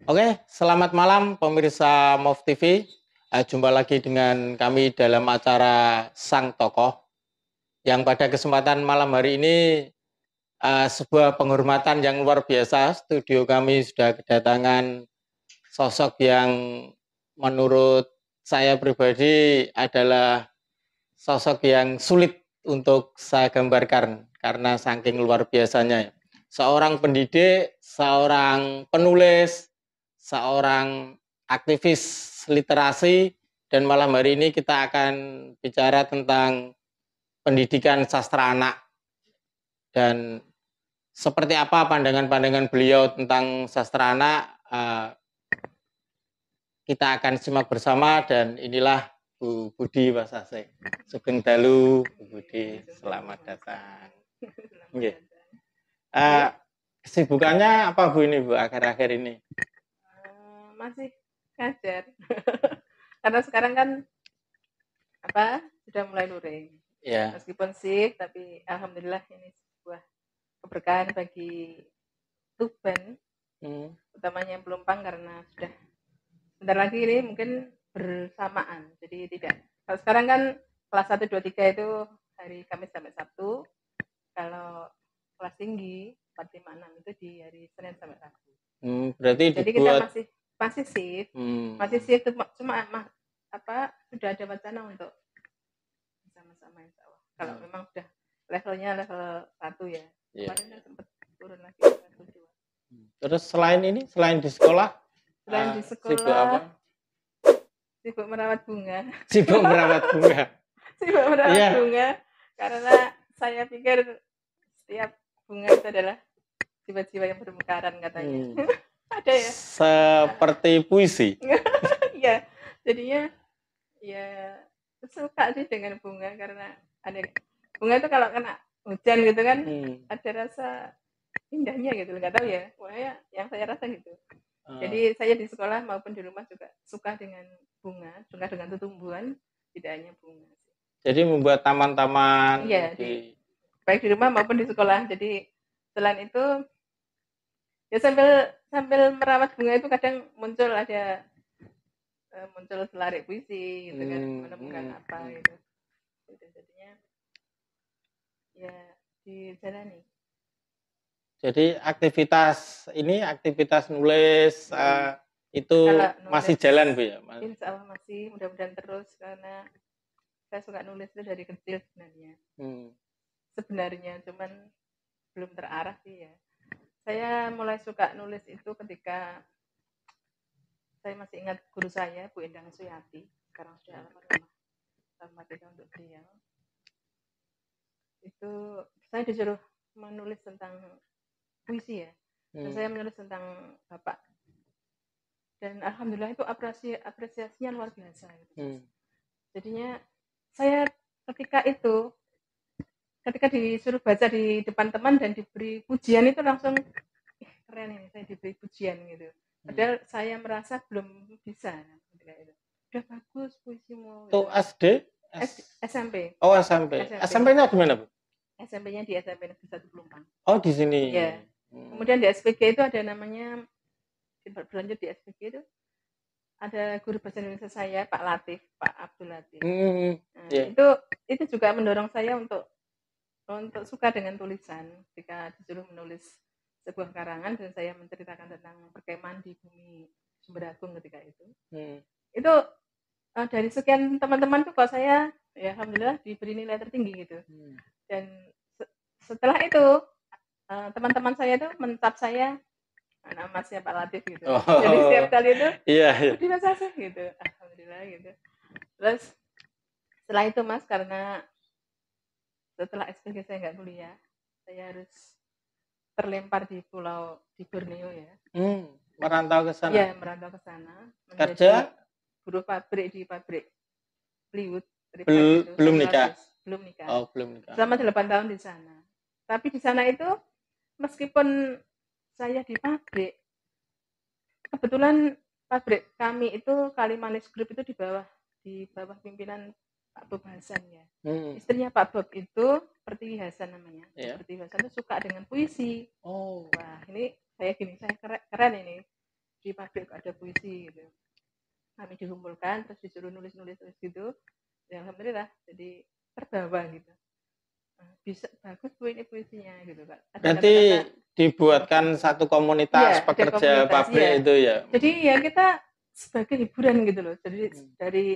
Oke, selamat malam pemirsa MOV TV. Jumpa lagi dengan kami dalam acara Sang Tokoh, yang pada kesempatan malam hari ini sebuah penghormatan yang luar biasa. Studio kami sudah kedatangan sosok yang menurut saya pribadi adalah sosok yang sulit untuk saya gambarkan karena saking luar biasanya. Seorang pendidik, seorang penulis, seorang aktivis literasi, dan malam hari ini kita akan bicara tentang pendidikan sastra anak dan seperti apa pandangan-pandangan beliau tentang sastra anak. Kita akan simak bersama, dan inilah Bu Budi Wasase. Sugeng Dalu, Bu Budi, selamat datang. Okay. Kesibukannya apa Bu ini Bu akhir-akhir ini? Masih ngajar. Karena sekarang kan sudah mulai luring. Ya. Meskipun sih, tapi alhamdulillah ini sebuah keberkahan bagi Tuban, utamanya Pelumpang, karena sudah bentar lagi ini mungkin bersamaan. Jadi tidak. Kalau sekarang kan kelas 1, 2, 3 itu hari Kamis sampai Sabtu. Kalau kelas tinggi 4, 5, 6 itu di hari Senin sampai Rabu. Berarti jadi dibuat... kita masih shift. Masih shift, cuma sudah ada wacana untuk sama-sama insya Allah. Kalau memang sudah levelnya level 1 ya. Kemarin kan sempat turun lagi level 2. Terus selain ini, selain di sekolah? Selain di sekolah, sibuk apa? Sibuk merawat bunga. Sibuk merawat bunga. Sibuk merawat bunga, karena saya pikir setiap bunga itu adalah jiwa-jiwa yang bermekaran katanya. Ada ya? Seperti puisi. Iya, jadinya ya suka sih dengan bunga, karena ada bunga itu kalau kena hujan gitu kan ada rasa indahnya gitu, nggak tahu ya, pokoknya yang saya rasa gitu. Jadi saya di sekolah maupun di rumah juga suka dengan bunga, suka dengan tumbuhan, tidak hanya bunga. Jadi membuat taman-taman. Iya, baik di rumah maupun di sekolah. Jadi selain itu ya sambil merawat bunga itu kadang muncul selarik puisi gitu kan, menemukan apa gitu. Jadinya ya dijalani. Jadi aktivitas nulis itu nulis, masih jalan Bu ya? Insya Allah masih, mudah-mudahan terus, karena saya suka nulis itu dari kecil sebenarnya. Sebenarnya cuman belum terarah sih ya. Saya mulai suka nulis itu ketika saya masih ingat guru saya, Bu Endang Suyati, sekarang sudah almarhumah, selamat tinggal untuk beliau. Itu saya disuruh menulis tentang puisi ya, dan saya menulis tentang Bapak, dan alhamdulillah itu apresiasinya luar biasa gitu. Jadinya saya ketika disuruh baca di depan teman dan diberi pujian itu langsung keren ini, saya diberi pujian gitu. Padahal saya merasa belum bisa ketika itu. Udah bagus puisimu. Itu SD? SMP. Oh SMP. SMP-nya di mana Bu? SMP-nya di SMP Negeri 1 Pelumpang. Oh di sini. Ya. Kemudian di SPG itu ada namanya, berlanjut di SPG itu ada guru bahasa Indonesia saya, Pak Latif, Pak Abdul Latif. Itu juga mendorong saya untuk suka dengan tulisan. Ketika disuruh menulis sebuah karangan dan saya menceritakan tentang perkemahan di bumi Sumber Agung ketika itu. Itu dari sekian teman-teman tuh kok saya ya alhamdulillah diberi nilai tertinggi gitu. Dan setelah itu teman-teman saya tuh mencap saya nama siapa Latif gitu. Jadi setiap kali itu Budi Wasase gitu. Alhamdulillah gitu. Terus setelah itu Mas, karena setelah SPG saya nggak kuliah, saya harus terlempar di Borneo ya. Merantau ke sana. Iya, merantau ke sana. Kerja buruh pabrik di pabrik plywood. Belum nikah. Belum nikah. Oh, belum nikah. Selama 8 tahun di sana. Tapi di sana itu meskipun saya di pabrik, kebetulan pabrik kami itu Kalimanis Group itu di bawah pimpinan Pak Bob Hasan ya. Istrinya Pak Bob itu Pertiwi Hasan namanya. Pertiwi Hasan itu suka dengan puisi. Wah, ini saya keren ini. Di pabrik ada puisi gitu. Kami dikumpulkan terus disuruh nulis gitu. Ya alhamdulillah jadi terbawa gitu. Bisa bagus Bu ini puisinya gitu Kak. Berarti dibuatkan satu komunitas pekerja pabrik itu ya. Jadi ya kita sebagai hiburan gitu loh. Jadi dari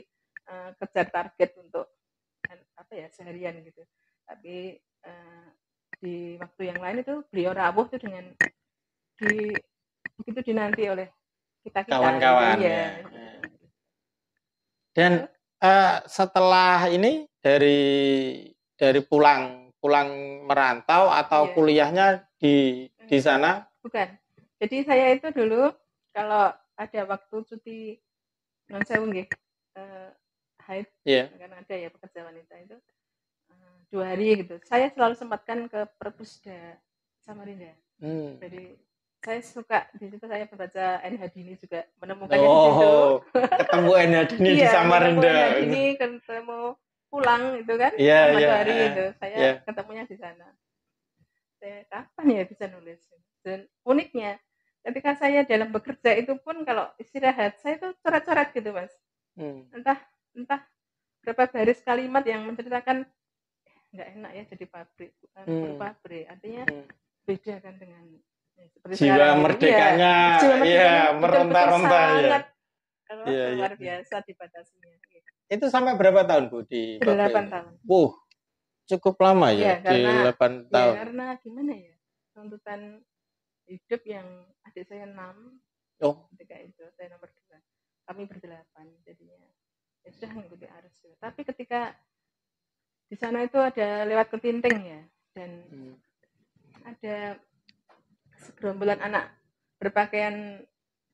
kejar target untuk seharian gitu. Tapi di waktu yang lain itu beliau rawuh tuh dengan begitu dinanti oleh kita kawan-kawan gitu, ya. Dan setelah ini dari pulang merantau atau kuliahnya di sana? Bukan. Jadi saya itu dulu kalau ada waktu cuti non sewu nggih haid kan ada ya pekerja wanita itu 2 hari gitu. Saya selalu sempatkan ke Perpusda Samarinda. Jadi saya suka di situ saya membaca N. Hadini juga menemukannya di situ. Ketemu N. Hadini di Samarinda. N. Hadini ketemu pulang itu kan. Hari itu saya ketemunya di sana. Saya kapan ya bisa nulis? Dan uniknya ketika saya dalam bekerja itu pun kalau istirahat saya tuh coret-coret gitu Mas. Entah berapa baris kalimat yang menceritakan nggak enak ya jadi pabrik bukan pabrik artinya beda kan dengan jiwa merdekanya meronta-ronta ya. Luar biasa dibatasinya. Itu sampai berapa tahun Bu di 8 tahun. Cukup lama ya, di 8 tahun. Karena gimana ya tuntutan hidup yang adik saya 6 ketika itu saya nomor 2 kami ber-8 jadinya ya sudah mengikuti arus. Tapi ketika di sana itu ada lewat ketinting ya dan ada segerombolan anak berpakaian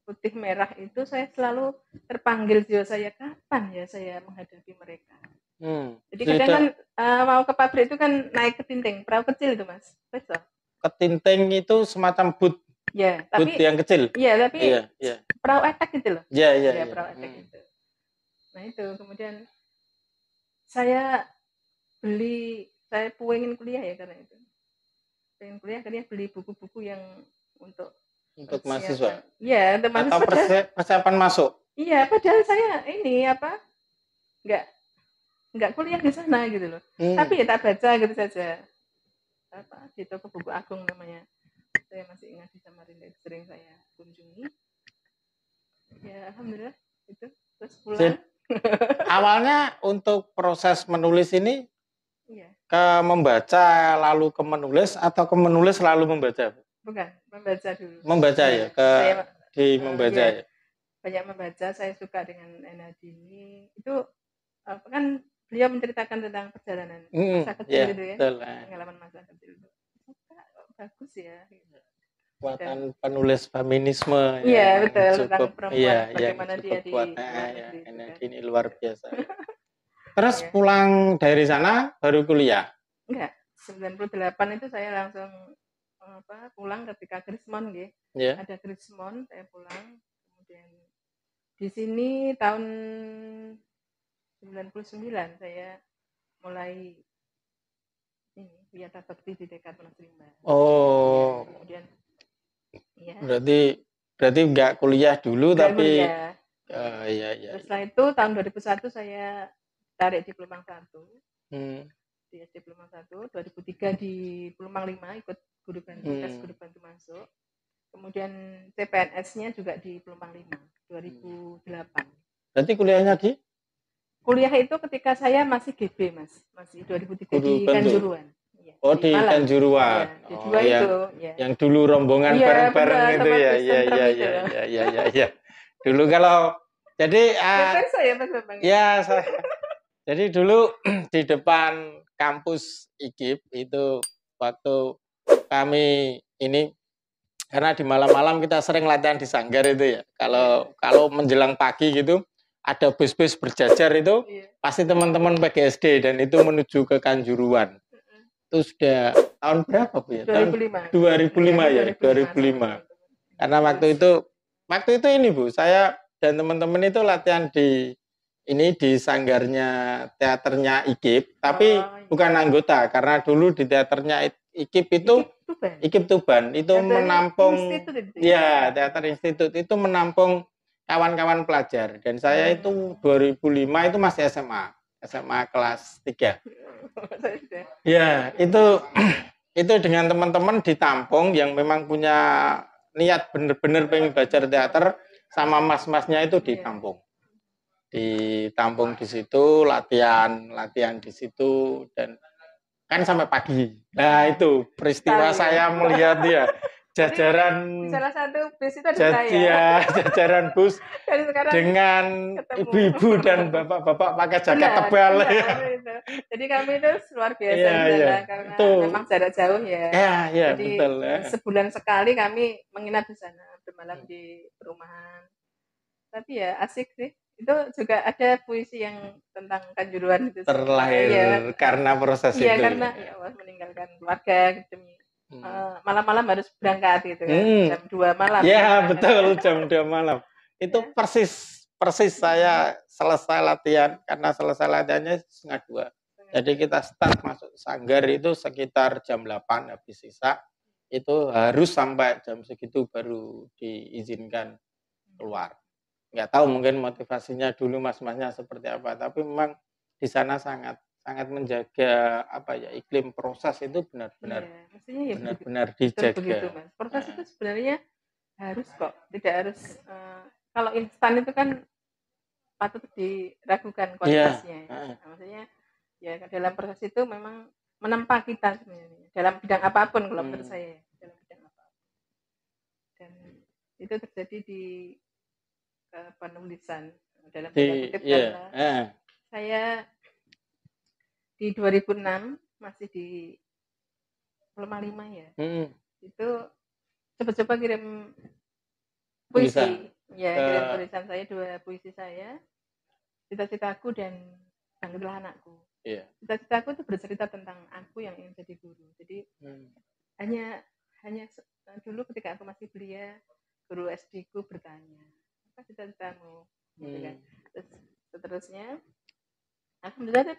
putih merah itu saya selalu terpanggil jiwa saya kapan ya saya menghadapi mereka. Jadi kadang kan mau ke pabrik itu kan naik ketinting perahu kecil itu Mas. Betul. Ketinting itu semacam boot. Ya, boot yang kecil. Iya, tapi perahu etek gitu loh. Iya, perahu etek itu. Nah itu kemudian saya pengen kuliah ya karena itu. Pengen kuliah akhirnya beli buku-buku yang untuk mahasiswa. Iya, untuk mahasiswa. Atau persiapan masuk. Iya, padahal saya ini enggak kuliah di sana gitu loh. Tapi ya tak baca gitu saja. Di toko buku Agung namanya. Saya masih ingat di Samarinda sering saya kunjungi. Ya alhamdulillah itu terus pulang. Awalnya untuk proses menulis ini ke membaca lalu ke menulis atau ke menulis lalu membaca? Bukan, membaca dulu. Membaca ya, membaca ya. Banyak membaca, saya suka dengan N. Hadini. Itu kan beliau menceritakan tentang perjalanan masa kecil itu ya. Pengalaman masa kecil itu. Bagus ya. Kekuatan penulis feminisme. Iya, betul. Tentang perempuan, bagaimana dia di luar negeri. Ini luar biasa. Terus pulang dari sana baru kuliah? Enggak, 98 itu saya langsung pulang ketika Krismon gitu. Ada Krismon, saya pulang. Kemudian di sini tahun 99 saya mulai Wiyata Bakti di Dekat Mas Rimba. Kemudian berarti enggak kuliah dulu tapi kuliah. Terus setelah itu tahun 2001 saya tarik di Pelumpang 1. Di SD Pelumpang 1, 2003 di Pelumpang 5 ikut guru bantu, tes guru bantu masuk. Kemudian CPNS-nya juga di Pelumpang 5 2008. Berarti kuliahnya di? Kuliah itu ketika saya masih GB Mas, masih 2003 di Kanjuruhan. Di Kanjuruhan. Di dua itu. Yang dulu rombongan bareng-bareng itu ya. Iya. Dulu kalau jadi jadi dulu di depan kampus IKIP itu waktu kami ini karena di malam-malam kita sering latihan di sanggar itu ya. Kalau menjelang pagi gitu ada bus-bus berjajar itu pasti teman-teman PGSD dan itu menuju ke Kanjuruhan. Itu sudah tahun berapa Bu ya? 2005 ya, 2005. Karena waktu itu ini Bu, saya dan teman-teman itu latihan di sanggarnya teaternya IKIP, tapi bukan anggota karena dulu di teaternya IKIP itu IKIP Tuban itu menampung ya teater institut itu menampung kawan-kawan pelajar dan saya itu 2005 itu masih SMA kelas 3. Ya, itu dengan teman-teman ditampung yang memang punya niat bener-bener pengen belajar teater sama mas-masnya itu ditampung. Ditampung di situ, latihan di situ dan kan sampai pagi. Nah itu peristiwa saya melihat dia jajaran salah satu bus itu ada saya. Jajaran bus dengan ibu-ibu dan bapak-bapak pakai jaket tebal. Jadi kami itu luar biasa karena memang jarak jauh ya. Jadi betul. Sebulan sekali kami menginap di sana, bermalam di perumahan. Tapi ya asik sih. Itu juga ada puisi yang tentang Kanjuruhan itu terlahir karena proses itu. Iya, karena ya Allah meninggalkan keluarga gitu. Malam-malam harus berangkat gitu kan. Jam 2 malam. Ya, betul, jam 2 malam. Itu persis saya selesai latihan karena selesai latihannya 1:30. Jadi kita start masuk sanggar itu sekitar jam 8 habis sisa. Itu harus sampai jam segitu baru diizinkan keluar. Nggak tahu mungkin motivasinya dulu mas-masnya seperti apa, tapi memang di sana sangat menjaga iklim proses itu benar-benar dijaga. Begitu, Mas. Proses itu sebenarnya harus kok, tidak harus kalau instan itu kan patut diragukan kualitasnya. Maksudnya ya dalam proses itu memang menempa kita sebenarnya dalam bidang apapun kalau menurut saya dalam bidang apapun. Dan itu terjadi di penulisan dalam tanda kutip karena saya di 2006 masih di Pelema 5 ya. Itu coba-coba kirim puisi. Kirim tulisan saya 2 puisi saya. Cita-citaku dan Bangkitlah Anakku. Cita-citaku itu bercerita tentang aku yang ingin jadi guru. Jadi hanya dulu ketika aku masih belia, guru SD ku bertanya, apa cita-citamu? Gitu kan. Terus seterusnya alhamdulillah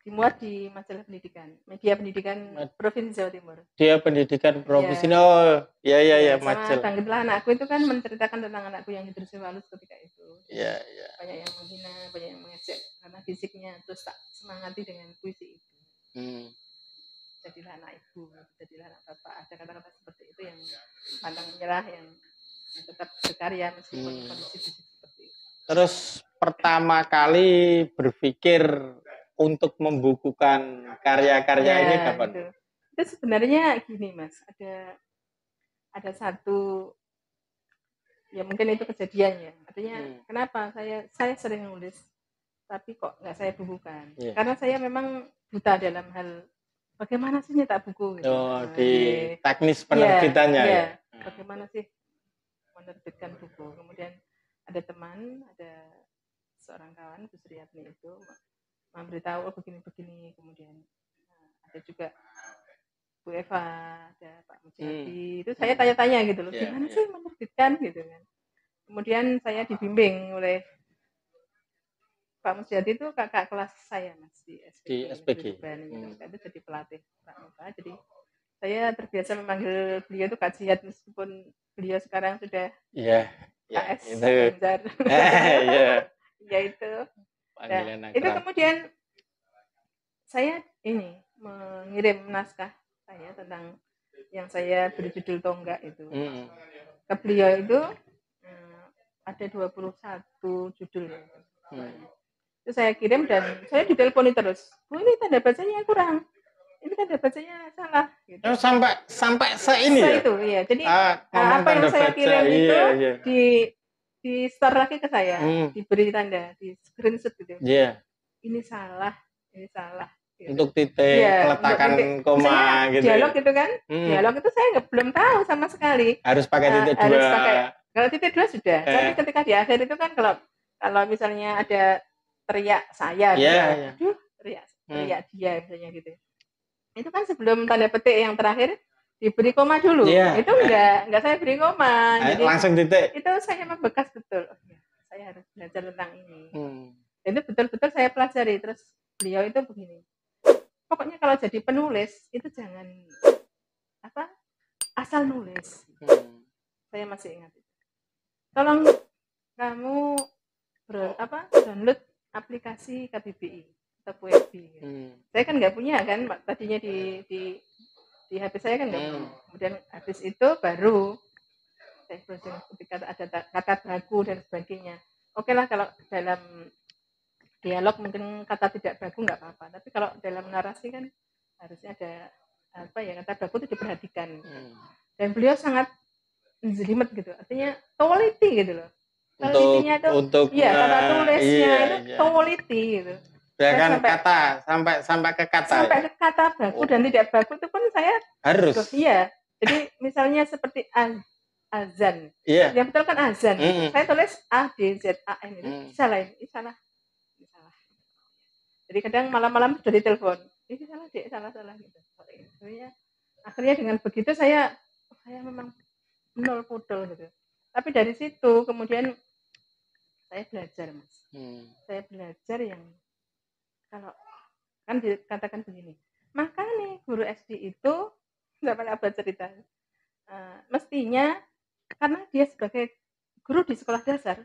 dimuat di majalah pendidikan, media pendidikan Provinsi Jawa Timur. Dia pendidikan provinsi. Ya, majalah. Bangkitlah Anakku itu kan menceritakan tentang anakku yang hidrosefalus ketika itu. Iya. Banyak yang menghina, banyak yang mengejek karena fisiknya, terus tak semangati dengan puisi itu. Jadilah anak ibu, jadilah anak bapak. Ada kata-kata seperti itu yang pantang menyerah, yang tetap berkarya meskipun kondisi fisik seperti itu. Terus pertama kali berpikir untuk membukukan karya-karya ini kapan? Itu sebenarnya gini Mas, ada satu ya mungkin itu kejadian ya. Artinya kenapa saya sering nulis tapi kok nggak saya bukukan? Karena saya memang buta dalam hal bagaimana sih nyetak buku gitu. Di teknis penerbitannya ya. Bagaimana sih menerbitkan buku? Kemudian ada teman, ada seorang kawan Bu Sriyatni itu memberitahu begini-begini, kemudian ada juga Bu Eva, ada Pak Mujadi, itu saya tanya-tanya gitu loh, gimana sih menerbitkan gitu kan. Kemudian saya dibimbing oleh Pak Mujadi itu kakak kelas saya Mas di SPG. Itu jadi pelatih Pak Muka, jadi saya terbiasa memanggil beliau itu Kak Jihad meskipun beliau sekarang sudah KS Ganjar. Ya itu. Itu kemudian saya mengirim naskah saya tentang yang saya beri judul Tonggak itu. Ke beliau itu ada 21 judul. Itu saya kirim dan saya diteleponi terus. Bu, ini tanda bacanya kurang. Ini tanda bacanya salah. Gitu. Sampai ini ya? Itu, ya. Jadi apa yang saya kirim itu di store lagi ke saya, diberi tanda, di screenshot gitu. Ini salah. Gitu. Untuk titik peletakan koma gitu. Dialog gitu kan? Dialog itu saya belum tahu sama sekali. Harus pakai titik 2. Kalau titik 2 sudah. Tapi ketika di akhir itu kan kalau misalnya ada teriak saya gitu. Aduh, teriak dia misalnya gitu. Itu kan sebelum tanda petik yang terakhir diberi koma dulu. Itu enggak saya beri koma. Jadi langsung titik. Itu saya membekas betul. Saya harus belajar tentang ini. Itu betul-betul saya pelajari. Terus beliau itu begini. pokoknya kalau jadi penulis itu jangan asal nulis. Saya masih ingat itu. Tolong kamu download aplikasi KBBI atau Puebi. Saya kan nggak punya kan, tadinya di HP saya kan nggak punya. Kemudian habis itu baru saya browsing ketika ada kata baku dan sebagainya. Oke lah, kalau dalam dialog mungkin kata tidak baku nggak apa-apa, tapi kalau dalam narasi kan harusnya ada kata baku itu diperhatikan. Dan beliau sangat jelimet gitu, artinya teliti gitu loh. Telitinya itu kata tulisnya itu teliti gitu. Bahkan kata sampai ke kata. Sampai ke kata baku dan tidak baku itu pun saya harus. Iya. Jadi misalnya seperti azan. Yang betul kan azan. Saya tulis A D Z A N itu salah. Jadi kadang malam-malam sudah ditelepon. Ini salah Dek, salah gitu. Akhirnya dengan begitu saya memang nol pudel gitu. Tapi dari situ kemudian saya belajar, Mas. Saya belajar yang kalau kan dikatakan begini, makanya guru SD itu nggak apa cerita, mestinya karena dia sebagai guru di sekolah dasar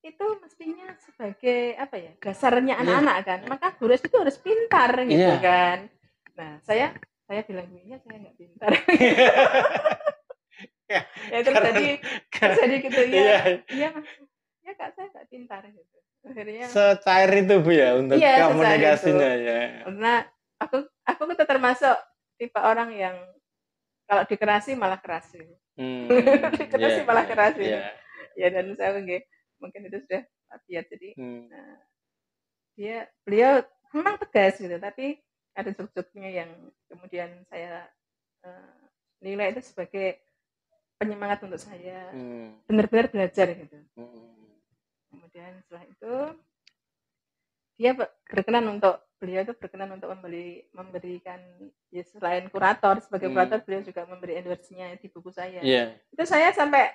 itu mestinya sebagai dasarnya anak-anak kan, maka guru SD itu harus pintar gitu kan. Nah saya bilang iya saya nggak pintar. Ya terjadi gitu iya Mas, ya Kak saya nggak pintar gitu. Akhirnya secair itu Bu ya untuk komunikasinya ya. Karena aku itu termasuk tipe orang yang kalau dikerasi malah kerasi. Dikerasi malah kerasi. Ya dan saya mungkin itu sudah tabiat. Jadi beliau memang tegas gitu, tapi ada jok-joknya yang kemudian saya nilai itu sebagai penyemangat untuk saya benar-benar belajar gitu. Kemudian setelah itu beliau itu berkenan untuk memberikan ya selain kurator, sebagai kurator beliau juga memberi endorse-nya di buku saya. Itu saya sampai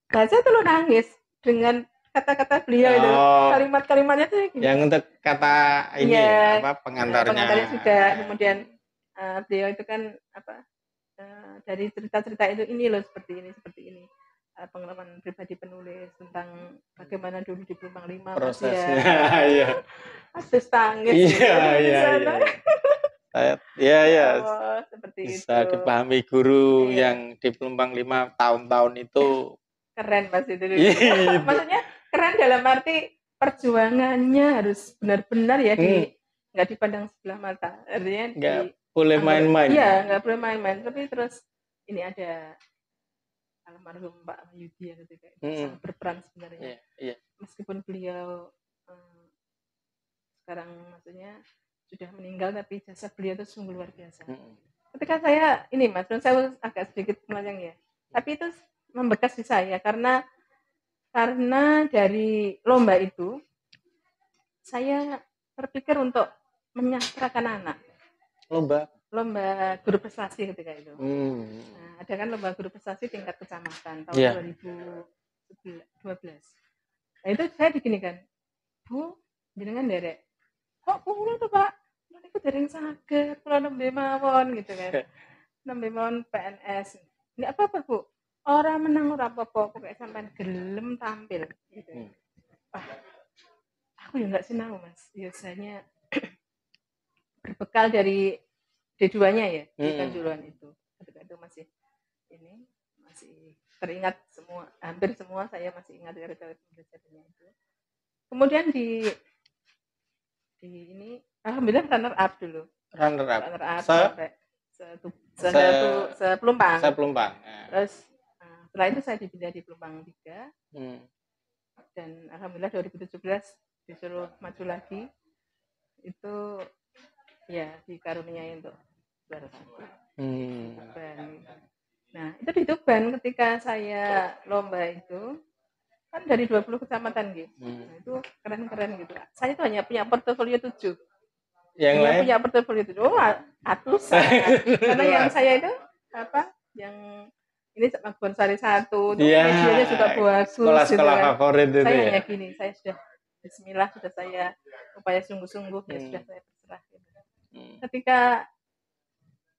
baca tuh nangis dengan kata-kata beliau itu, kalimat-kalimatnya tuh gini. Yang untuk kata ini pengantarnya juga. Kemudian beliau itu kan dari cerita-cerita itu ini loh seperti ini. Pengalaman pribadi penulis tentang bagaimana dulu di Pelumpang 5 prosesnya habis tangis seperti bisa itu dipahami guru yang di Pelumpang 5 tahun-tahun itu keren Mas itu maksudnya keren dalam arti perjuangannya harus benar-benar ya nggak dipandang sebelah mata, artinya nggak boleh main-main. Nggak boleh main-main, tapi terus ini ada almarhum Pak Yudi ketika itu sangat berperan sebenarnya. Meskipun beliau sekarang maksudnya sudah meninggal, tapi jasa beliau itu sungguh luar biasa. Ketika saya ini Mas, saya agak sedikit melanjang ya, tapi itu membekas di saya karena dari lomba itu saya terpikir untuk menyastrakan anak. Lomba guru prestasi ketika itu. Nah, ada kan lomba guru prestasi tingkat kecamatan tahun 2012. Nah, itu saya diginikan, Bu, jenengan derek. Kok kula tuh Pak? Lan iku dereng saged, kula nembe mawon gitu kan. Nembe mawon PNS. Enggak apa-apa, Bu. Ora menang ora apa-apa, pokoke sampean gelem tampil gitu. Aku ya enggak sinau, Mas. Biasanya berbekal dari D2-nya ya, di Kanjuruhan itu. Ketika itu masih teringat semua, hampir semua saya masih ingat dari pembelajarannya itu. Kemudian di ini alhamdulillah runner up dulu. Runner up sampai sepelumpang. Terus setelah itu saya dipindah di Pelumpang 3. Dan alhamdulillah 2017 disuruh maju lagi. Itu ya dikaruniai untuk juara 1. Nah, itu di Tuban ketika saya lomba itu kan dari 20 kecamatan gitu. Nah, itu keren-keren gitu. Saya itu hanya punya portofolio 7. Yang lain punya portofolio 7. Atusan. Karena yang saya itu yang ini sama Bonsari 1 itu medianya juga bagus. Sekolah-sekolah favorit itu saya hanya gini, saya sudah bismillah, sudah saya upaya sungguh-sungguh ya sudah saya berserah gitu. ketika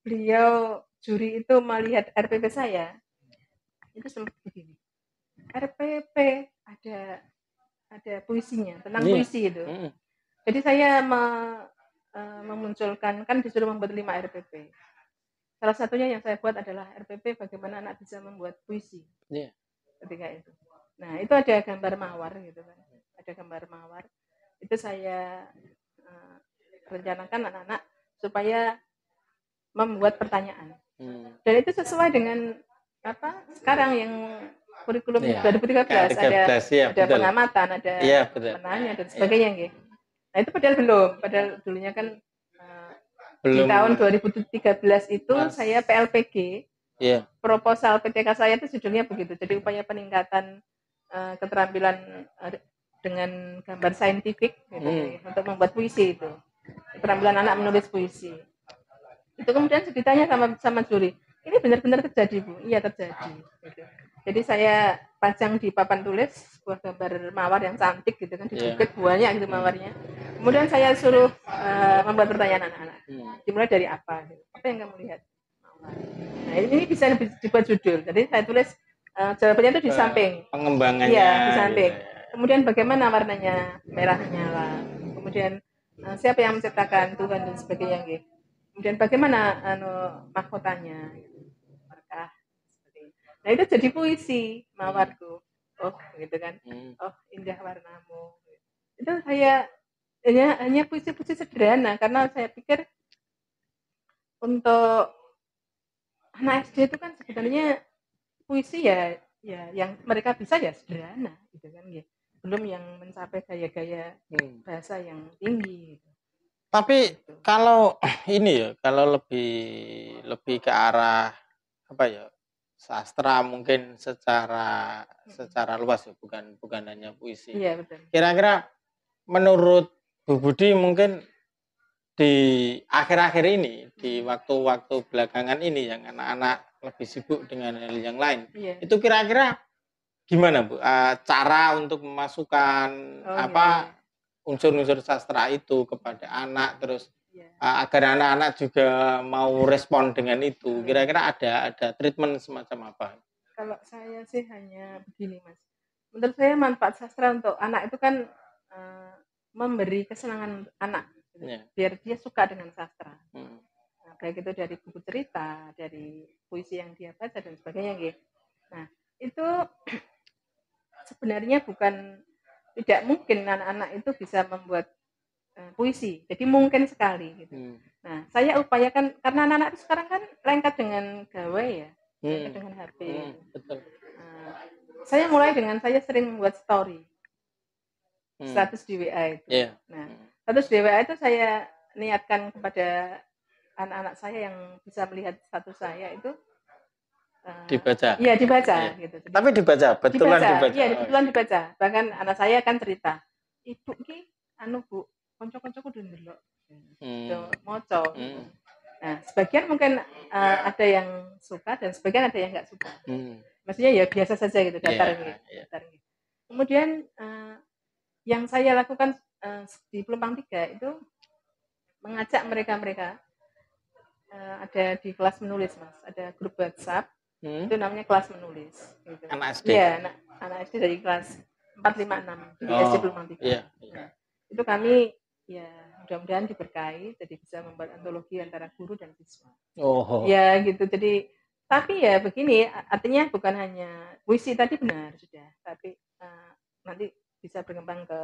beliau juri itu melihat RPP saya, itu selalu begini. RPP ada puisinya, tentang puisi itu. Jadi saya memunculkan, kan disuruh membuat 5 RPP. Salah satunya yang saya buat adalah RPP bagaimana anak bisa membuat puisi. Ketika itu. Nah, itu ada gambar mawar gitu kan. Ada gambar mawar. Itu saya rencanakan anak-anak supaya membuat pertanyaan. Dan itu sesuai dengan apa? Sekarang yang kurikulum 2013 ada pengamatan, ada menanya dan sebagainya gitu. Nah, itu padahal dulunya kan di tahun 2013 itu saya PLPG. Proposal PTK saya itu judulnya begitu. Jadi upaya peningkatan keterampilan dengan gambar saintifik gitu, untuk membuat puisi itu. Keterampilan anak menulis puisi. Itu kemudian ditanya sama juri, ini benar-benar terjadi, Bu? Iya, terjadi. Gitu. Jadi saya pajang di papan tulis sebuah gambar mawar yang cantik gitu kan, di bukit banyak gitu mawarnya. Kemudian saya suruh membuat pertanyaan anak-anak. Dimulai dari apa? Gitu. Apa yang kamu lihat? Mawar. Nah, ini bisa dibuat judul. Jadi saya tulis jawabannya itu di samping. Pengembangannya. Iya, di samping. Kemudian bagaimana warnanya? Merah menyala. Kemudian siapa yang menciptakan? Tuhan dan sebagainya gitu. Kemudian bagaimana mahkotanya? Markah. Nah, itu jadi puisi mawarku. Oh, gitu kan. Oh, indah warnamu. Itu saya hanya puisi-puisi sederhana karena saya pikir untuk anak SD itu kan sebenarnya puisi ya yang mereka bisa ya sederhana gitu kan ya. Belum yang mencapai gaya-gaya bahasa yang tinggi gitu. Tapi kalau ini ya, kalau lebih ke arah apa ya? Sastra mungkin secara luas ya, bukan hanya puisi. Iya, betul. Kira-kira menurut Bu Budi mungkin di akhir-akhir ini, di waktu-waktu belakangan ini yang anak-anak lebih sibuk dengan hal yang lain, itu kira-kira gimana, Bu? Cara untuk memasukkan unsur-unsur sastra itu kepada anak, terus agar anak-anak juga mau respon dengan itu. Kira-kira ada treatment semacam apa? Kalau saya sih hanya begini, Mas. Menurut saya manfaat sastra untuk anak itu kan memberi kesenangan anak, biar dia suka dengan sastra. Nah, baik itu dari buku cerita, dari puisi yang dia baca dan sebagainya, gitu. Nah, itu sebenarnya tidak mungkin anak-anak itu bisa membuat puisi. Jadi mungkin sekali gitu. Nah, saya upayakan karena anak-anak itu sekarang kan lengkap dengan gawai ya, lengkap dengan HP. Betul. Saya mulai dengan saya sering membuat story. Status di WA itu. Nah, status di WA itu saya niatkan kepada anak-anak saya yang bisa melihat status saya itu dibaca. Iya, dibaca gitu. Jadi, tapi dibaca, betulan dibaca. Iya, betulan dibaca. Bahkan anak saya kan cerita, "Ibu ki Bu, konco-koncoku ndelok." Moco. Nah, sebagian mungkin ada yang suka dan sebagian ada yang nggak suka. Maksudnya ya biasa saja gitu, datar gitu. Kemudian yang saya lakukan di Pelumpang 3 itu mengajak mereka ada di kelas menulis, Mas. Ada grup WhatsApp. Itu namanya kelas menulis. Gitu. Anak SD? Iya, anak SD dari kelas 4, 5, 6 di SD Pelumpang 3. Nah, itu kami ya mudah-mudahan diberkahi jadi bisa membuat antologi antara guru dan siswa. Ya gitu. Jadi tapi ya begini, artinya bukan hanya puisi tadi benar sudah, tapi nanti bisa berkembang ke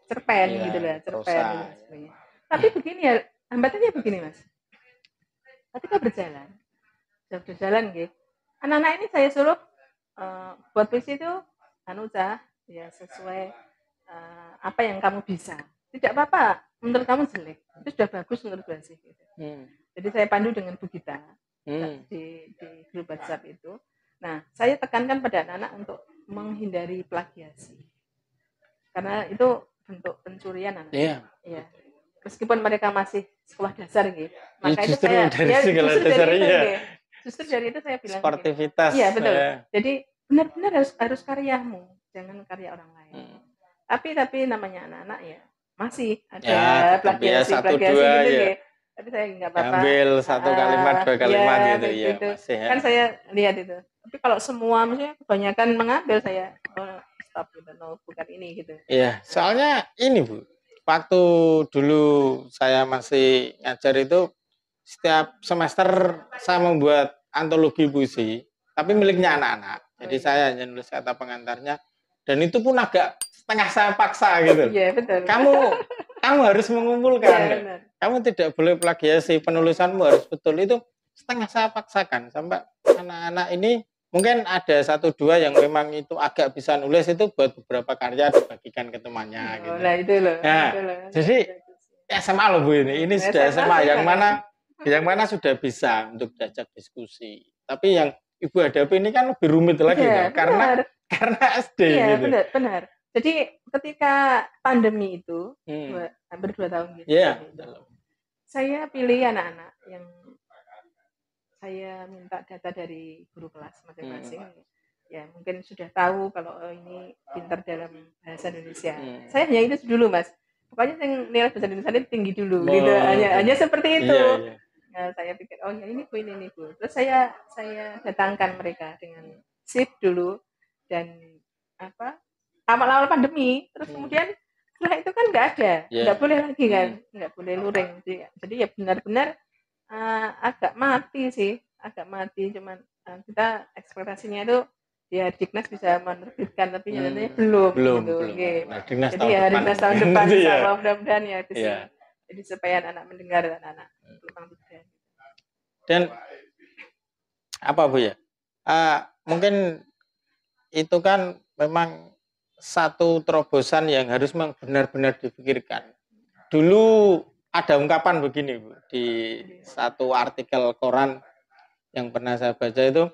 cerpen gitu lah, cerpen gitu sebagainya. Tapi begini ya, hambatannya begini, Mas. Ketika berjalan gitu. Anak-anak ini saya suruh buat puisi itu ya sesuai apa yang kamu bisa. Tidak apa-apa, menurut kamu jelek. Itu sudah bagus menurut gue sih. Gitu. Jadi saya pandu dengan Bu Gita di grup WhatsApp itu. Nah, saya tekankan pada anak-anak untuk menghindari plagiasi. Karena itu bentuk pencurian anak. Iya. Meskipun mereka masih sekolah dasar gitu. Maka itu saya justru dari itu saya bilang sportivitas. Iya, betul. Jadi benar-benar harus karyamu, jangan karya orang lain. Tapi namanya anak-anak ya masih ada ya, plagiasi satu gitu dua ya. tapi saya nggak apa-apa Ambil satu kalimat dua kalimat ya, gitu ya gitu. masih ya. Kan saya lihat itu, tapi kalau semua maksudnya kebanyakan mengambil saya stop gitu, no, bukan ini gitu. Iya, soalnya ini Bu, waktu dulu saya masih ngajar itu setiap semester saya membuat antologi puisi, tapi miliknya anak-anak. Jadi saya hanya nulis kata pengantarnya, dan itu pun agak setengah saya paksa gitu. Iya betul. Kamu harus mengumpulkan. Ya, kamu tidak boleh plagiasi, penulisanmu harus betul. Itu setengah saya paksakan sampai anak-anak ini mungkin ada satu dua yang memang itu agak bisa nulis, itu buat beberapa karya dibagikan ke temannya gitu. Nah itu loh. Nah, itu loh. jadi SMA loh Bu ini sudah SMA yang mana sudah bisa untuk diajak diskusi. Tapi yang Ibu hadapi ini kan lebih rumit lagi ya, karena SD iya, gitu. Benar. Jadi ketika pandemi itu hampir 2 tahun gitu. Iya. Saya pilih anak-anak yang saya minta data dari guru kelas masing-masing. Ya mungkin sudah tahu kalau ini pintar dalam bahasa Indonesia. Saya hanya itu dulu Mas. Pokoknya yang nilai bahasa Indonesia itu tinggi dulu gitu. Hanya seperti itu. Iya. Nah, saya pikir oh ya ini Bu. Terus saya datangkan mereka dengan shift dulu dan awal-awal pandemi. Terus kemudian setelah itu kan nggak ada, nggak boleh lagi kan, nggak boleh luring. Jadi ya benar-benar agak mati, cuman kita ekspektasinya itu ya Diknas bisa menerbitkan, tapi nyatanya belum. Okay. Nah, jadi ya Diknas tahun depan sama mudah-mudahan ya bisa. Jadi supaya anak-anak mendengar dan anak dan apa Bu ya? Mungkin itu kan memang satu terobosan yang harus benar-benar dipikirkan. Dulu ada ungkapan begini Bu, di satu artikel koran yang pernah saya baca itu,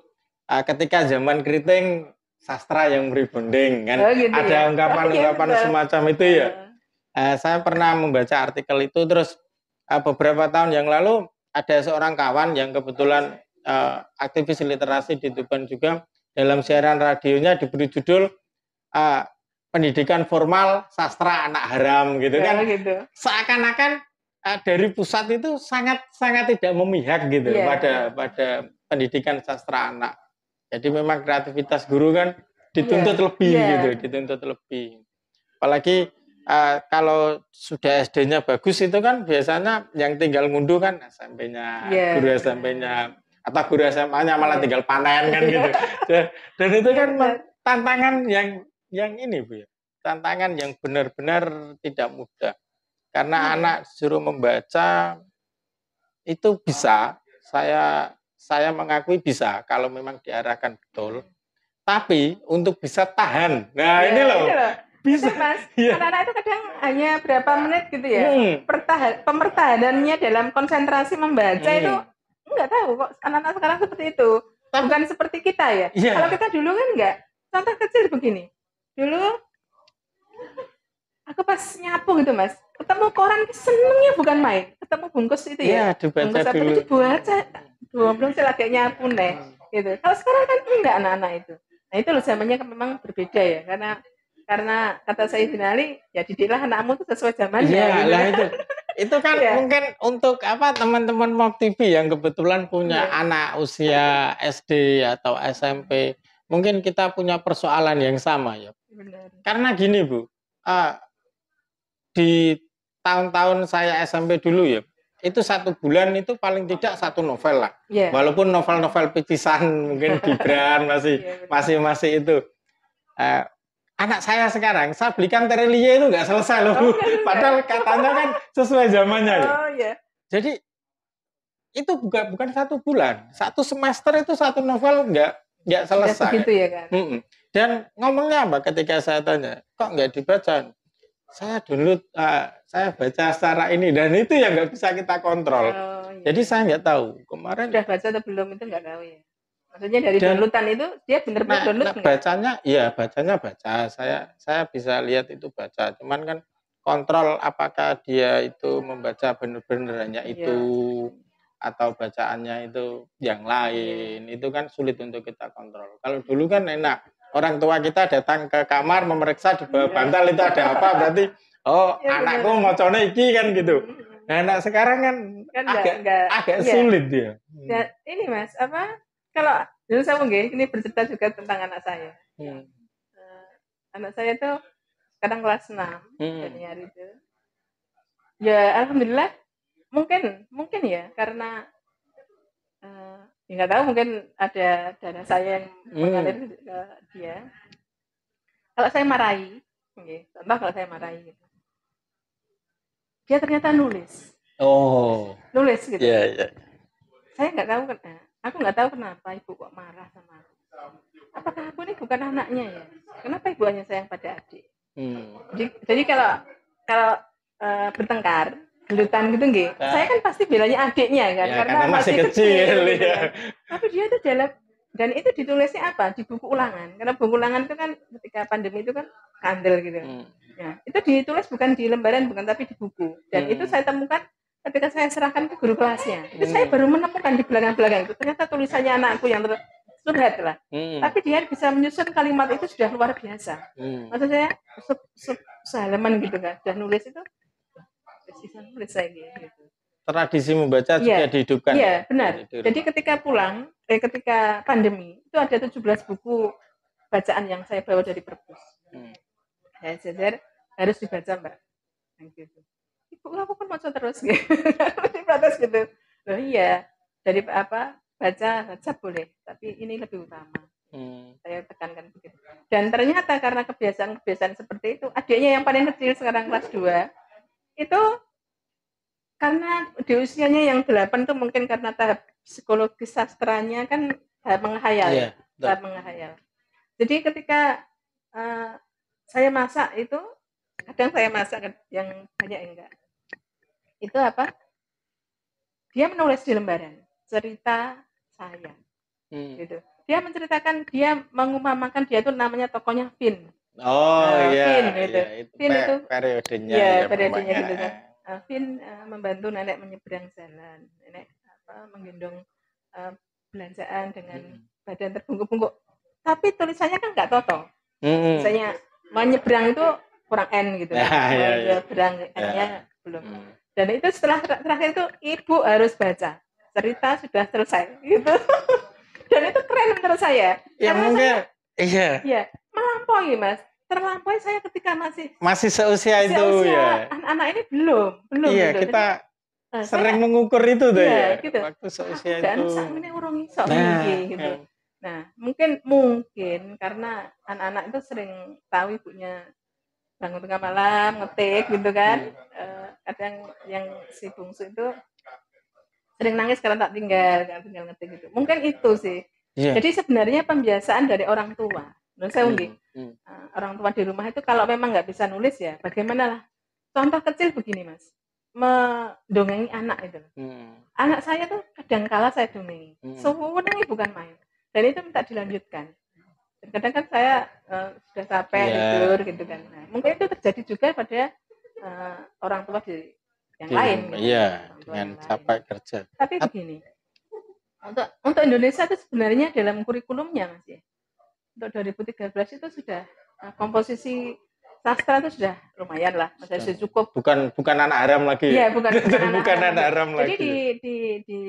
ketika zaman keriting sastra yang meribonding kan, gitu ada ungkapan-ungkapan semacam itu ya. Saya pernah membaca artikel itu, terus beberapa tahun yang lalu ada seorang kawan yang kebetulan aktivis literasi di Tuban juga, dalam siaran radionya diberi judul pendidikan formal sastra anak haram gitu kan. Gitu. Seakan-akan dari pusat itu sangat tidak memihak gitu pada pendidikan sastra anak. Jadi memang kreativitas guru kan dituntut lebih gitu, dituntut lebih. Apalagi kalau sudah SD-nya bagus itu kan biasanya yang tinggal ngunduh kan SMP-nya, guru SMP-nya atau guru SMA-nya malah tinggal panen kan gitu. Dan itu kan tantangan yang ini Bu ya. Tantangan yang benar-benar tidak mudah. Karena anak suruh membaca itu bisa, saya mengakui bisa kalau memang diarahkan betul. Tapi untuk bisa tahan. Nah, ini loh. Bisa Mas, anak-anak itu kadang hanya berapa menit gitu ya. Pemertahanannya dalam konsentrasi membaca itu enggak tahu kok anak-anak sekarang seperti itu. Bukan seperti kita ya. Kalau kita dulu kan enggak. Contoh kecil begini. Dulu aku pas nyapu gitu Mas, ketemu koran senengnya bukan main. Ketemu bungkus itu ya. Bungkus apa itu dibaca. Belum sih lagi nyapu nih. Gitu. Kalau sekarang kan enggak anak-anak itu. Nah itu loh zamannya memang berbeda ya, karena kata Sayyidina Ali, ya didiklah anakmu itu sesuai zamannya. Iya, gitu. Lah itu kan mungkin untuk teman-teman Mob TV yang kebetulan punya anak usia SD atau SMP, mungkin kita punya persoalan yang sama ya. Benar. Karena gini Bu, di tahun-tahun saya SMP dulu ya, itu 1 bulan itu paling tidak 1 novel lah. Walaupun novel-novel picisan mungkin Gibran masih itu. Anak saya sekarang, saya belikan Terelie itu nggak selesai loh. Padahal katanya kan sesuai zamannya. Jadi itu bukan 1 bulan, 1 semester itu 1 novel nggak selesai. Begitu ya kan? Dan ngomongnya apa ketika saya tanya, kok nggak dibaca? Saya download, saya baca secara ini, dan itu yang nggak bisa kita kontrol. Jadi saya nggak tahu kemarin. Sudah baca atau belum itu nggak tahu ya. Maksudnya dari downloadan itu dia benar-benar download nggak? Bacanya baca. Saya bisa lihat itu baca. Cuman kan kontrol apakah dia itu membaca benar-benar hanya itu atau bacaannya itu yang lain. Itu kan sulit untuk kita kontrol. Kalau dulu kan enak. Orang tua kita datang ke kamar memeriksa di bawah bantal itu ada apa, berarti Oh, Ya, anakku bener. ngocone iki kan gitu. Nah, anak sekarang kan agak iya. sulit dia. Ya, ini Mas, apa kalau dulu saya nggih, ini bercerita juga tentang anak saya. Anak saya tuh sekarang kelas 6 Januari itu. Ya alhamdulillah mungkin ya karena ya nggak tahu mungkin ada dana saya yang mengalir ke dia. Kalau saya marahi, contoh kalau saya marahi gitu, dia ternyata nulis. Nulis gitu. Iya. Saya nggak tahu aku nggak tahu kenapa ibu kok marah sama aku. Apakah aku ini bukan anaknya ya? Kenapa ibu hanya sayang pada adik? Jadi kalau bertengkar, gelutan gitu nggih. Saya kan pasti bilangnya adiknya kan, ya, karena masih kecil gitu ya. kan. Tapi dia tuh dan itu ditulisnya apa? Di buku ulangan. Karena buku ulangan itu kan ketika pandemi itu kan kandel gitu. Nah, itu ditulis bukan di lembaran, bukan tapi di buku. Dan itu saya temukan ketika saya serahkan ke guru kelasnya. Itu saya baru menemukan di belakang-belakang itu. Ternyata tulisannya anakku yang curhat lah. Tapi dia bisa menyusun kalimat itu sudah luar biasa. Maksud saya sehalaman gitu kan. Sudah nulis itu bisa nulis saya gitu. Tradisi membaca juga dihidupkan. Iya, benar. Jadi ketika ketika pandemi itu ada 17 buku bacaan yang saya bawa dari perpus. Saya jajar harus dibaca Mbak. Gitu. Ibu aku kan baca terus gitu. Dibatas gitu. Loh iya, dari baca boleh, tapi ini lebih utama. Saya tekankan begitu. Dan ternyata karena kebiasaan seperti itu, adiknya yang paling kecil sekarang kelas 2, itu karena di usianya yang 8 tuh mungkin karena tahap psikologis sastranya kan tahap menghayal. Tahap menghayal. Jadi ketika saya masak itu, kadang saya masak yang banyak enggak. Itu apa? Dia menulis di lembaran cerita saya. Gitu. Dia menceritakan, dia mengumpamakan dia itu namanya tokohnya Vin. Vin gitu. Vin itu periodenya. Ya, periodenya gitu kan. Vin membantu nenek menyeberang jalan. Nenek menggendong belanjaan dengan badan terbungkuk-bungkuk. Tapi tulisannya kan nggak toto. Misalnya menyeberang itu kurang N gitu kan. Menyeberang N-nya belum. Dan itu setelah terakhir itu ibu harus baca. Cerita sudah selesai gitu. Dan itu keren menurut saya. Ya karena mungkin ya melampaui Mas. Terlampaui saya ketika masih seusia itu ya. Anak-anak ini belum. Iya, gitu. Kita sering mengukur itu tuh ya. Gitu. Waktu seusia itu. Dan ini urung iso gitu. Nah, mungkin karena anak-anak itu sering tahu ibunya bangun tengah malam ngetik gitu kan. Kadang yang si bungsu itu sering nangis karena tak tinggal ngetik gitu. Mungkin itu sih. Jadi sebenarnya pembiasaan dari orang tua. Menurut saya orang tua di rumah itu kalau memang nggak bisa nulis ya bagaimana lah. Contoh kecil begini Mas, mendongengi anak itu. Anak saya tuh kadang kala saya dongengi, sewenangnya bukan main. Dan itu minta dilanjutkan. Kadang kan saya sudah capek tidur gitu kan. Nah, mungkin itu terjadi juga pada orang tua yang lain. Iya, dengan capek kerja. Tapi begini, untuk Indonesia itu sebenarnya dalam kurikulumnya Mas ya. Untuk 2013 itu sudah komposisi sastra itu sudah lumayan lah, masih cukup. Bukan anak haram lagi. Iya, bukan anak haram lagi. Jadi di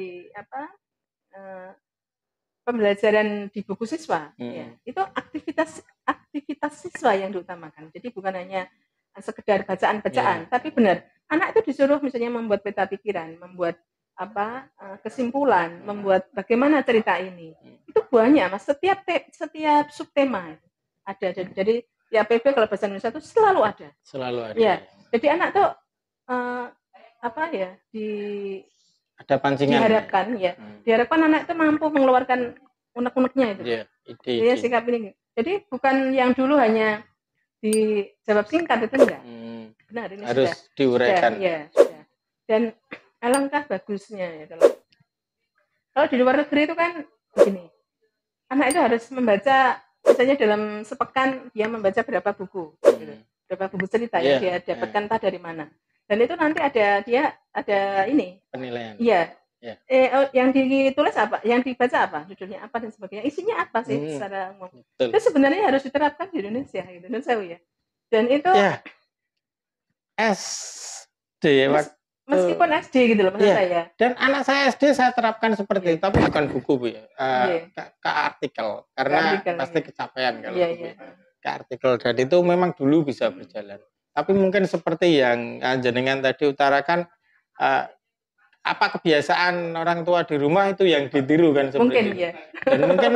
pembelajaran di buku siswa, ya, itu aktivitas siswa yang diutamakan. Jadi bukan hanya sekedar bacaan-bacaan, tapi benar anak itu disuruh misalnya membuat peta pikiran, membuat kesimpulan, membuat bagaimana cerita ini. Itu banyak Mas, setiap subtema ada. Jadi ya PB kalau bahasa Indonesia itu selalu ada. Ya. Jadi anak tuh ada pancingan. Diharapkan anak itu mampu mengeluarkan unek-uneknya itu. Iya, sikap ini. Jadi bukan yang dulu hanya dijawab singkat itu enggak. Benar, ini harus diuraikan. Sudah. Dan alangkah bagusnya ya kalau di luar negeri itu kan begini. Anak itu harus membaca misalnya dalam sepekan dia membaca berapa buku. Berapa buku cerita yang dia dapatkan entah dari mana. Dan itu nanti ada ini penilaian. Iya. Yang ditulis apa, yang dibaca apa, judulnya apa dan sebagainya, isinya apa sih secara umum. Itu sebenarnya harus diterapkan di Indonesia gitu, dan itu SD waktu meskipun SD gitu loh maksud saya. Dan anak saya SD saya terapkan seperti itu, tapi bukan buku Bu ya. Ke artikel karena pasti kecapean kalau buku. Ke artikel dan itu memang dulu bisa berjalan. Tapi mungkin seperti yang jenengan tadi utarakan, apa kebiasaan orang tua di rumah itu yang ditiru kan seperti mungkin itu. Dan mungkin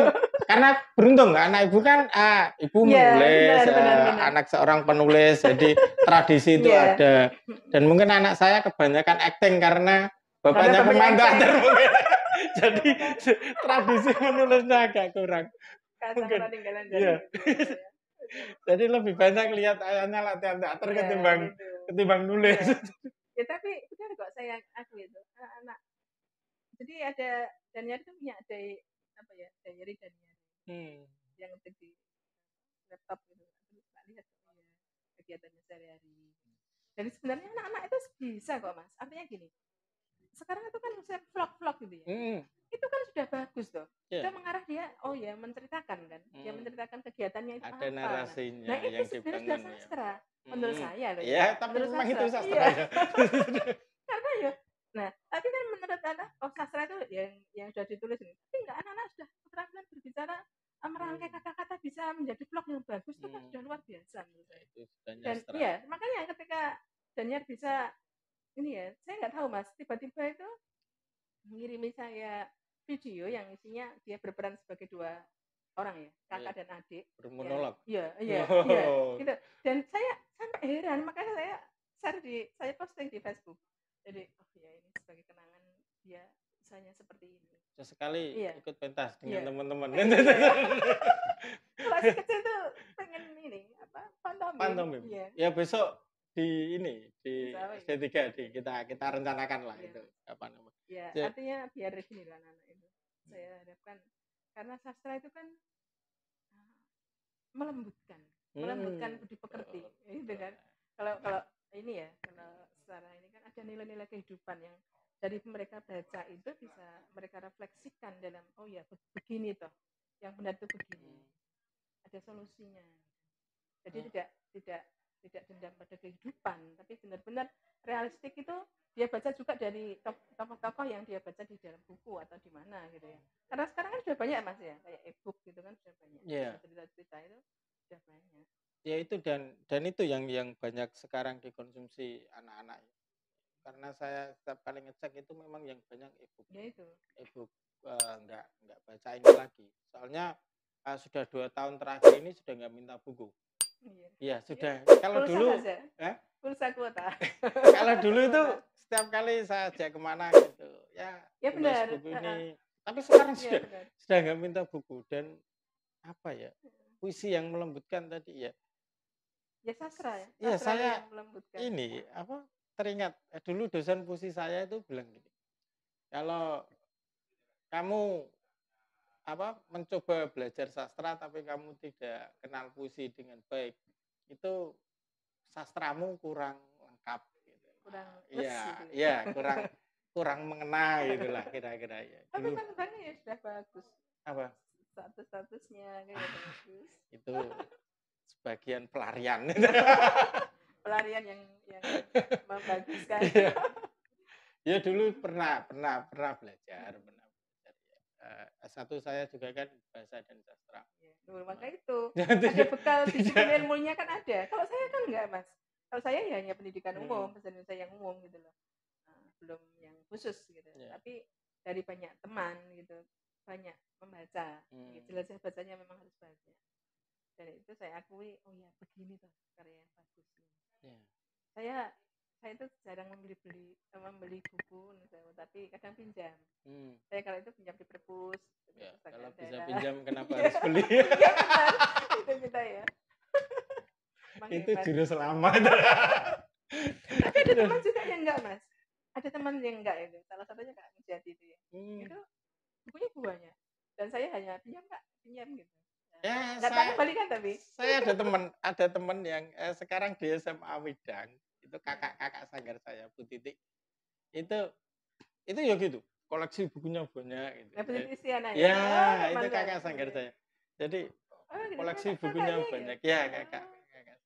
karena beruntung anak ibu kan ibu menulis, benar. Anak seorang penulis, jadi tradisi itu ada. Dan mungkin anak saya kebanyakan acting karena bapaknya pemain teater mungkin. Jadi tradisi menulisnya agak kurang. Mungkin. Iya. Jadi lebih banyak lihat ayahnya latihan teater ketimbang nulis. Ya tapi benar kok saya akui itu anak. Jadi ada Daniel itu punya diary Daniel yang ngetik di laptop gitu. Terus tak lihat kegiatannya sehari-hari. Dan sebenarnya anak-anak itu bisa kok Mas. Artinya gini. Sekarang itu kan saya vlog gitu ya. Itu kan sudah bagus tuh. Sudah mengarah dia menceritakan kan. Dia menceritakan kegiatannya itu ada narasinya. Nah itu sebenarnya sudah sastra. Menurut saya loh. Iya, tapi memang itu sastra ya. Karena ya. Nah, tapi kan menurut anak sastra itu yang sudah ditulis ini. Tapi enggak, anak-anak sudah keterampilan berbicara, merangkai kata-kata bisa menjadi vlog yang bagus itu kan sudah luar biasa menurut saya. Dan makanya ketika Daniel bisa saya nggak tahu Mas, tiba-tiba itu mengirimi saya video yang isinya dia berperan sebagai dua orang ya, kakak dan adik. Bermonolog. Iya, gitu. Dan saya sampai heran, makanya saya posting di Facebook. Jadi ini sebagai kenangan dia usahanya seperti ini. Sesekali ikut pentas dengan teman-teman. Kelas kecil tuh pengen pantomim. Ya besok di SD3 kita rencanakan lah itu apa namanya. Ya, artinya biar gini lah anak itu. Saya harapkan karena sastra itu kan melembutkan budi pekerti, gitu kan. Kalau ini kalau secara ini kan ada nilai-nilai kehidupan yang dari mereka baca itu bisa mereka refleksikan dalam begini toh, yang benar itu begini, ada solusinya. Jadi tidak dendam pada kehidupan, tapi benar-benar realistik itu dia baca juga dari tokoh-tokoh yang dia baca di dalam buku atau di mana gitu ya. Karena sekarang kan sudah banyak Mas ya, kayak e-book gitu kan sudah banyak. Cerita-cerita itu sudah banyak. Ya itu dan itu yang banyak sekarang dikonsumsi anak-anak. Karena saya setiap kali ngecek itu memang yang banyak e-book. Ya itu. E-book nggak baca ini lagi. Soalnya sudah 2 tahun terakhir ini sudah nggak minta buku. Iya sudah. Kalau pulsa dulu, pulsa kuota. Kalau dulu itu setiap kali saya ajak kemana gitu, ya benar. Buku ini. Tapi sekarang sudah nggak minta buku dan puisi yang melembutkan tadi ya. Ya sastra ya. Iya saya yang melembutkan. Ini teringat dulu dosen puisi saya itu bilang gini, kalau kamu mencoba belajar sastra tapi kamu tidak kenal puisi dengan baik, itu sastramu kurang lengkap gitu. Iya, kurang mengena gitulah kira-kira ya. Tapi kan sebenarnya sudah bagus. Apa? Statusnya kayak bagus. Itu sebagian pelarian. Pelarian yang membaguskan. Ya dulu pernah belajar. S1 saya juga kan bahasa dan sastra. Maka itu ada bekal disiplin ilmunya kan ada. Kalau saya kan enggak Mas. Kalau saya ya hanya pendidikan umum, bahasa Indonesia yang umum gitu loh. Belum yang khusus gitu. Tapi dari banyak teman gitu, banyak membaca. Jelas bacanya memang harus baca. Dan itu saya akui, begini tuh karya yang bagus. Saya itu jarang membeli buku, tapi kadang pinjam. Saya kalau itu pinjam di perpus. Kalau bisa pinjam kenapa harus beli? Itu kita ya. Itu jurus lama. Tapi ada teman juga yang enggak Mas. Ada teman yang enggak itu. Salah satunya Kak Mujadi itu ya. Itu bukunya banyak. Dan saya hanya pinjam gitu. Ya, saya balikan tapi. Saya ada teman yang sekarang di SMA Widang. Itu kakak sanggar saya, Bu Titik. Itu ya gitu, koleksi bukunya banyak gitu. Itu kakak sanggar saya. Jadi koleksi bukunya banyak. Ya, kakak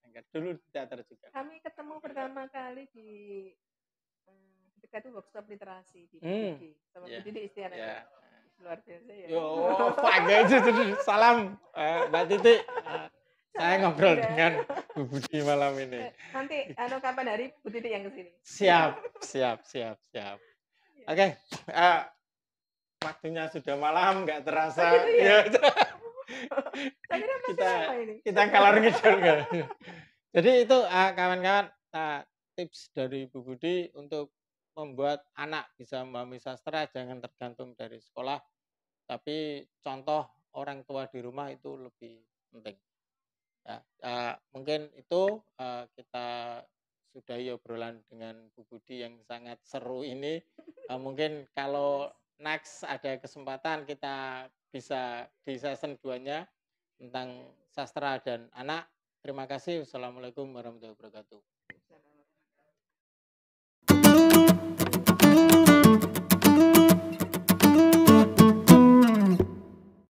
sanggar kanker. Dulu di teater juga. Kami ketemu pertama kali di ketika itu workshop literasi di BPG sama Bu Titi istiadatnya. Luar biasa ya. Yo, pagi aja salam Mbak Titi. Saya ngobrol dengan Bu Budi malam ini. Nanti kapan hari Bu Titi yang kesini? Siap. Oke, waktunya sudah malam, nggak terasa. Oh, gitu ya? Saya kira masih lama ini. Kita kalor ngidul. Jadi itu kawan-kawan tips dari Bu Budi untuk membuat anak bisa memahami sastra, jangan tergantung dari sekolah, tapi contoh orang tua di rumah itu lebih penting. Mungkin itu kita sudahi obrolan dengan Bu Budi yang sangat seru ini. Mungkin kalau next ada kesempatan kita bisa di season 2-nya tentang sastra dan anak. Terima kasih. Wassalamualaikum warahmatullahi wabarakatuh.